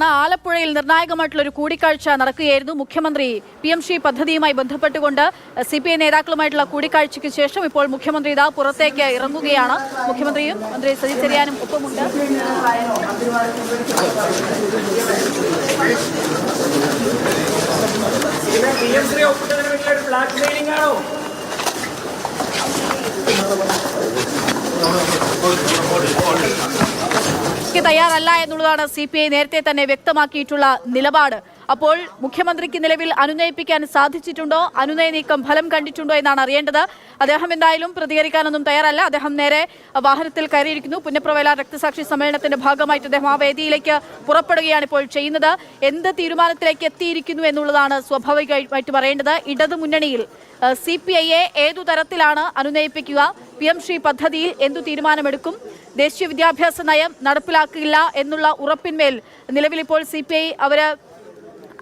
ആലപ്പുഴയിൽ നിർണായകമായിട്ടുള്ള ഒരു കൂടിക്കാഴ്ച നടക്കുകയായിരുന്നു. മുഖ്യമന്ത്രി PMC പദ്ധതിയുമായി ബന്ധപ്പെട്ടുകൊണ്ട് CPI നേതാക്കളുമായിട്ടുള്ള കൂടിക്കാഴ്ചയ്ക്ക് ശേഷം ഇപ്പോൾ മുഖ്യമന്ത്രി ഇതാ പുറത്തേക്ക് ഇറങ്ങുകയാണ്. മുഖ്യമന്ത്രിയും മന്ത്രി സജി ചെറിയാനും ഒപ്പമുണ്ട്. തയ്യാറല്ല എന്നുള്ളതാണ് CPI നേരത്തെ തന്നെ വ്യക്തമാക്കിയിട്ടുള്ള നിലപാട്. അപ്പോൾ മുഖ്യമന്ത്രിക്ക് നിലവിൽ അനുനയിപ്പിക്കാൻ സാധിച്ചിട്ടുണ്ടോ, അനുനയ നീക്കം ഫലം കണ്ടിട്ടുണ്ടോ എന്നാണ് അറിയേണ്ടത്. അദ്ദേഹം എന്തായാലും പ്രതികരിക്കാനൊന്നും തയ്യാറല്ല. അദ്ദേഹം നേരെ വാഹനത്തിൽ കയറിയിരിക്കുന്നു. പുന്നപ്രവേല രക്തസാക്ഷി സമ്മേളനത്തിന്റെ ഭാഗമായിട്ട് അദ്ദേഹം ആ വേദിയിലേക്ക് പുറപ്പെടുകയാണ് ഇപ്പോൾ ചെയ്യുന്നത്. എന്ത് തീരുമാനത്തിലേക്ക് എത്തിയിരിക്കുന്നു എന്നുള്ളതാണ് സ്വാഭാവികമായിട്ട് പറയേണ്ടത്. ഇടതു മുന്നണിയിൽ CPIയെ ഏതു തരത്തിലാണ് അനുനയിപ്പിക്കുക, PMC പദ്ധതിയിൽ എന്തു തീരുമാനമെടുക്കും, ദേശീയ വിദ്യാഭ്യാസ നയം നടപ്പിലാക്കില്ല എന്നുള്ള ഉറപ്പിന്മേൽ നിലവിലിപ്പോൾ CPI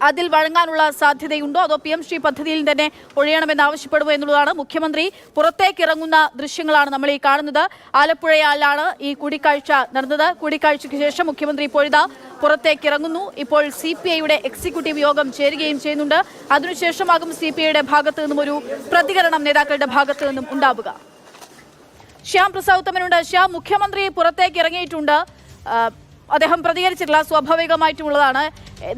അതിൽ വഴങ്ങാനുള്ള സാധ്യതയുണ്ടോ, അതോ PMC പദ്ധതിയിൽ തന്നെ ഒഴിയണമെന്നാവശ്യപ്പെടുമോ എന്നുള്ളതാണ്. മുഖ്യമന്ത്രി പുറത്തേക്ക് ഇറങ്ങുന്ന ദൃശ്യങ്ങളാണ് നമ്മൾ ഈ കാണുന്നത്. ആലപ്പുഴയിലാണ് ഈ കൂടിക്കാഴ്ച നടന്നത്. കൂടിക്കാഴ്ചയ്ക്ക് ശേഷം മുഖ്യമന്ത്രി ഇപ്പോഴിതാ പുറത്തേക്ക് ഇറങ്ങുന്നു. ഇപ്പോൾ CPIയുടെ എക്സിക്യൂട്ടീവ് യോഗം ചേരുകയും ചെയ്യുന്നുണ്ട്. അതിനുശേഷമാകും CPIയുടെ ഭാഗത്തു നിന്നും ഒരു പ്രതികരണം നേതാക്കളുടെ ഭാഗത്തു നിന്നും ഉണ്ടാവുക. ശ്യാം പ്രസാദ് ഉത്തമനുണ്ട്. ശ്യാം, മുഖ്യമന്ത്രി പുറത്തേക്ക് ഇറങ്ങിയിട്ടുണ്ട്. അദ്ദേഹം പ്രതികരിച്ചിട്ടില്ല, സ്വാഭാവികമായിട്ടുള്ളതാണ്.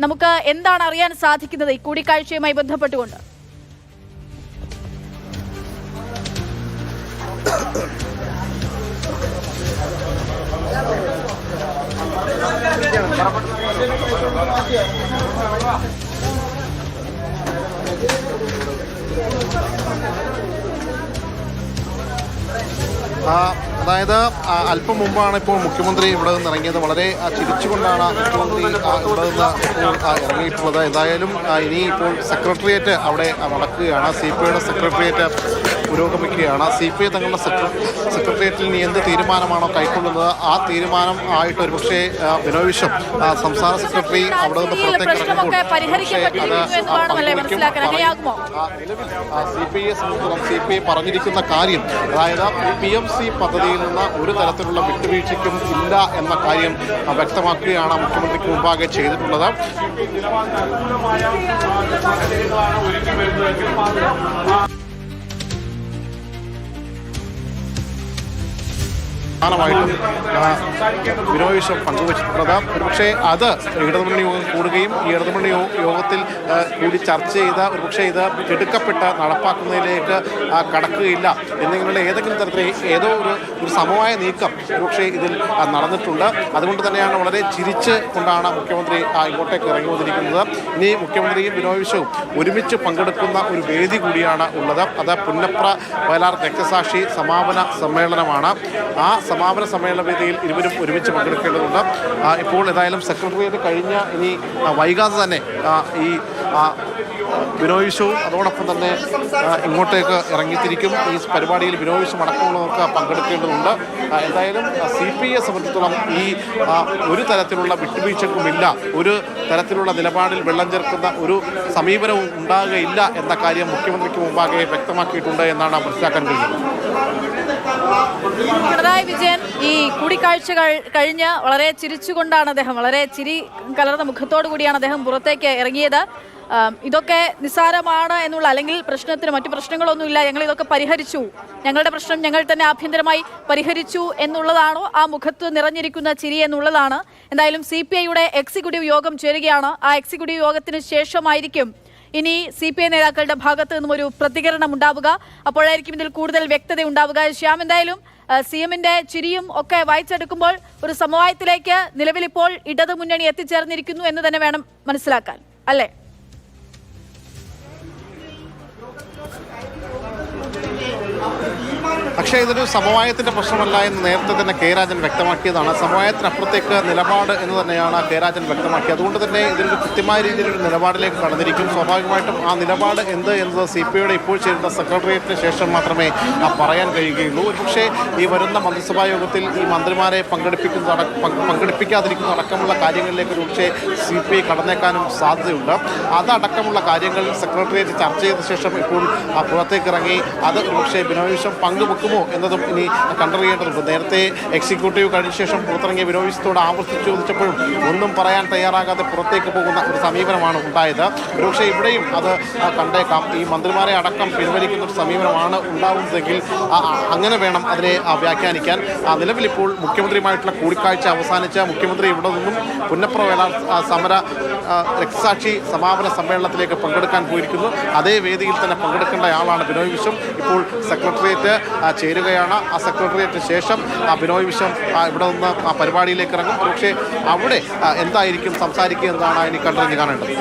നമുക്ക് എന്താണ് അറിയാൻ സാധിക്കുന്നത് ഈ കൂടിക്കാഴ്ചയുമായി ബന്ധപ്പെട്ടുകൊണ്ട്? അതായത് അല്പം മുമ്പാണ് ഇപ്പോൾ മുഖ്യമന്ത്രി ഇവിടെ നിന്ന് ഇറങ്ങിയത്. വളരെ ചിരിച്ചുകൊണ്ടാണ് മുഖ്യമന്ത്രി ഇവിടെ നിന്ന് ഇറങ്ങിയിട്ടുള്ളത്. എന്തായാലും ഇനി ഇപ്പോൾ സെക്രട്ടേറിയറ്റ് അവിടെ നടക്കുകയാണ്. CPIയുടെ സെക്രട്ടേറിയറ്റ് പുരോഗമിക്കുകയാണ്. CPI തങ്ങളുടെ സെക്രട്ടേറിയറ്റിൽ ഇനി എന്ത് തീരുമാനമാണോ കൈക്കൊള്ളുന്നത് ആ തീരുമാനം ആയിട്ട് ഒരുപക്ഷെ ബിനോയ് വിശ്വം സംസ്ഥാന സെക്രട്ടറി അവിടെ നിന്ന് പുറത്തേക്ക് ഇറങ്ങുമ്പോൾ CPIയെ സംബന്ധിച്ചിടത്തോളം CPI പറഞ്ഞിരിക്കുന്ന കാര്യം, അതായത് PMC പദ്ധതിയിൽ നിന്ന് ഒരു തരത്തിലുള്ള വിട്ടുവീഴ്ചയ്ക്കും ഇല്ല എന്ന കാര്യം വ്യക്തമാക്കുകയാണ് മുഖ്യമന്ത്രിക്ക് മുമ്പാകെ ചെയ്തിട്ടുള്ളത്. പ്രധാനമായിട്ടും ബിനോയ് വിശ്വം പങ്കുവച്ചിട്ടുള്ളത്. ഒരുപക്ഷെ അത് ഇടതുമുന്നണി യോഗം കൂടുകയും ഈ ഇടതുമുന്നണി യോഗത്തിൽ കൂടി ചർച്ച ചെയ്ത് ഒരുപക്ഷെ ഇത് തിടുക്കപ്പെട്ട് നടപ്പാക്കുന്നതിലേക്ക് കടക്കുകയില്ല എന്നിങ്ങനെയുള്ള ഏതെങ്കിലും തരത്തിൽ ഏതോ ഒരു സമവായ നീക്കം ഒരുപക്ഷെ ഇതിൽ നടന്നിട്ടുണ്ട്. അതുകൊണ്ട് തന്നെയാണ് വളരെ ചിരിച്ച് കൊണ്ടാണ് മുഖ്യമന്ത്രി ഇങ്ങോട്ടേക്ക് ഇറങ്ങി വന്നിരിക്കുന്നത്. ഇനി മുഖ്യമന്ത്രിയും ബിനോയ് വിശ്വവും ഒരുമിച്ച് പങ്കെടുക്കുന്ന ഒരു വേദി കൂടിയാണ് ഉള്ളത്. അത് പുന്നപ്രവേല രക്തസാക്ഷി സമാപന സമ്മേളനമാണ്. ആ സമാപന സമ്മേളന വേദിയിൽ ഇരുവരും ഒരുമിച്ച് പങ്കെടുക്കേണ്ടതുണ്ട്. ഇപ്പോൾ ഏതായാലും സെക്രട്ടേറിയറ്റ് കഴിഞ്ഞ് ഇനി വൈകാതെ തന്നെ ഈ ബിനോയ് വിശ്വവും അതോടൊപ്പം തന്നെ ഇങ്ങോട്ടേക്ക് ഇറങ്ങിത്തിരിക്കും. ഈ പരിപാടിയിൽ ബിനോയ് വിശ്വം അടക്കമുള്ളവർക്ക് പങ്കെടുക്കേണ്ടതുണ്ട്. എന്തായാലും CPIയെ സംബന്ധിച്ചിടത്തോളം ഈ ഒരു തരത്തിലുള്ള വിട്ടുവീഴ്ചക്കുമില്ല, ഒരു തരത്തിലുള്ള നിലപാടിൽ വെള്ളം ചേർക്കുന്ന ഒരു സമീപനവും ഉണ്ടാകുകയില്ല എന്ന കാര്യം മുഖ്യമന്ത്രിക്ക് മുമ്പാകെ വ്യക്തമാക്കിയിട്ടുണ്ട് എന്നാണ് മനസ്സിലാക്കാൻ കഴിയുന്നത്. പിണറായി വിജയൻ ഈ കൂടിക്കാഴ്ച കഴിഞ്ഞ് വളരെ ചിരിച്ചുകൊണ്ടാണ് അദ്ദേഹം, വളരെ ചിരി കലർന്ന മുഖത്തോടു കൂടിയാണ് അദ്ദേഹം പുറത്തേക്ക് ഇറങ്ങിയത്. ഇതൊക്കെ നിസ്സാരമാണ് എന്നുള്ള, അല്ലെങ്കിൽ പ്രശ്നത്തിന് മറ്റു പ്രശ്നങ്ങളൊന്നുമില്ല, ഞങ്ങൾ ഇതൊക്കെ പരിഹരിച്ചു, ഞങ്ങളുടെ പ്രശ്നം ഞങ്ങൾ തന്നെ ആഭ്യന്തരമായി പരിഹരിച്ചു എന്നുള്ളതാണോ ആ മുഖത്ത് നിറഞ്ഞിരിക്കുന്ന ചിരി എന്നുള്ളതാണ്. എന്തായാലും CPIയുടെ എക്സിക്യൂട്ടീവ് യോഗം ചേരുകയാണ്. ആ എക്സിക്യൂട്ടീവ് യോഗത്തിന് ശേഷമായിരിക്കും ഇനി CPI നേതാക്കളുടെ ഭാഗത്ത് നിന്നും ഒരു പ്രതികരണം ഉണ്ടാവുക. അപ്പോഴായിരിക്കും ഇതിൽ കൂടുതൽ വ്യക്തത ഉണ്ടാവുക. ശ്യാം, എന്തായാലും CMന്റെ ചിരിയും ഒക്കെ വായിച്ചെടുക്കുമ്പോൾ ഒരു സമവായത്തിലേക്ക് നിലവിലിപ്പോൾ ഇടതു മുന്നണി എത്തിച്ചേർന്നിരിക്കുന്നു എന്ന് തന്നെ വേണം മനസ്സിലാക്കാൻ, അല്ലേ? പക്ഷേ ഇതൊരു സമവായത്തിൻ്റെ പ്രശ്നമല്ല എന്ന് നേരത്തെ തന്നെ രാജൻ വ്യക്തമാക്കിയതാണ്. സമവായത്തിനപ്പുറത്തേക്ക് നിലപാട് എന്ന് തന്നെയാണ് രാജൻ വ്യക്തമാക്കിയത്. അതുകൊണ്ട് തന്നെ ഇതിലൊരു കൃത്യമായ രീതിയിലൊരു നിലപാടിലേക്ക് കടന്നിരിക്കും. സ്വാഭാവികമായിട്ടും ആ നിലപാട് എന്ത് എന്നത് CPIയുടെ ഇപ്പോൾ ചേരുന്ന സെക്രട്ടേറിയറ്റിന് ശേഷം മാത്രമേ പറയാൻ കഴിയുകയുള്ളൂ. ഒരുപക്ഷെ ഈ വരുന്ന മന്ത്രിസഭാ യോഗത്തിൽ ഈ മന്ത്രിമാരെ പങ്കെടുപ്പിക്കാതിരിക്കുന്ന അടക്കമുള്ള കാര്യങ്ങളിലേക്ക് ഒരുപക്ഷെ CPI കടന്നേക്കാനും സാധ്യതയുണ്ട്. അതടക്കമുള്ള കാര്യങ്ങൾ സെക്രട്ടേറിയറ്റ് ചർച്ച ചെയ്ത ശേഷം ഇപ്പോൾ പുറത്തേക്കിറങ്ങി അത് ഒരുപക്ഷെ ബിനോയ് വിശ്വം പങ്കുവെക്കും എടുക്കുമോ എന്നതും ഇനി കണ്ടറിയേണ്ടതുണ്ട്. നേരത്തെ എക്സിക്യൂട്ടീവ് കഴിഞ്ഞ ശേഷം പുറത്തിറങ്ങിയ ബിനോയ് വിശ്വത്തോട് ആവർത്തിച്ച് ചോദിച്ചപ്പോഴും ഒന്നും പറയാൻ തയ്യാറാകാതെ പുറത്തേക്ക് പോകുന്ന ഒരു സമീപനമാണ് ഉണ്ടായത്. ഒരുപക്ഷെ ഇവിടെയും അത് കണ്ടേക്കാം. ഈ മന്ത്രിമാരെ അടക്കം പിൻവലിക്കുന്ന ഒരു സമീപനമാണ് ഉണ്ടാവുന്നതെങ്കിൽ അങ്ങനെ വേണം അതിനെ വ്യാഖ്യാനിക്കാൻ. നിലവിലിപ്പോൾ മുഖ്യമന്ത്രിയുമായിട്ടുള്ള കൂടിക്കാഴ്ച അവസാനിച്ച മുഖ്യമന്ത്രി ഇവിടെ നിന്നും പുന്നപ്ര വേലാർ സമര രക്തസാക്ഷി സമാപന സമ്മേളനത്തിലേക്ക് പങ്കെടുക്കാൻ പോയിരിക്കുന്നു. അതേ വേദിയിൽ തന്നെ പങ്കെടുക്കേണ്ട ആളാണ് ബിനോയ് വിശ്വം. ഇപ്പോൾ സെക്രട്ടേറിയറ്റ് ചേരുകയാണ്. ആ സെക്രട്ടേറിയറ്റിന് ശേഷം ബിനോയ് വിശ്വം ഇവിടെ നിന്ന് ആ പരിപാടിയിലേക്ക് ഇറങ്ങും. പക്ഷേ അവിടെ എന്തായിരിക്കും സംസാരിക്കുക എന്നതാണ് ഇനി കണ്ടറിഞ്ഞ് കാണേണ്ടത്.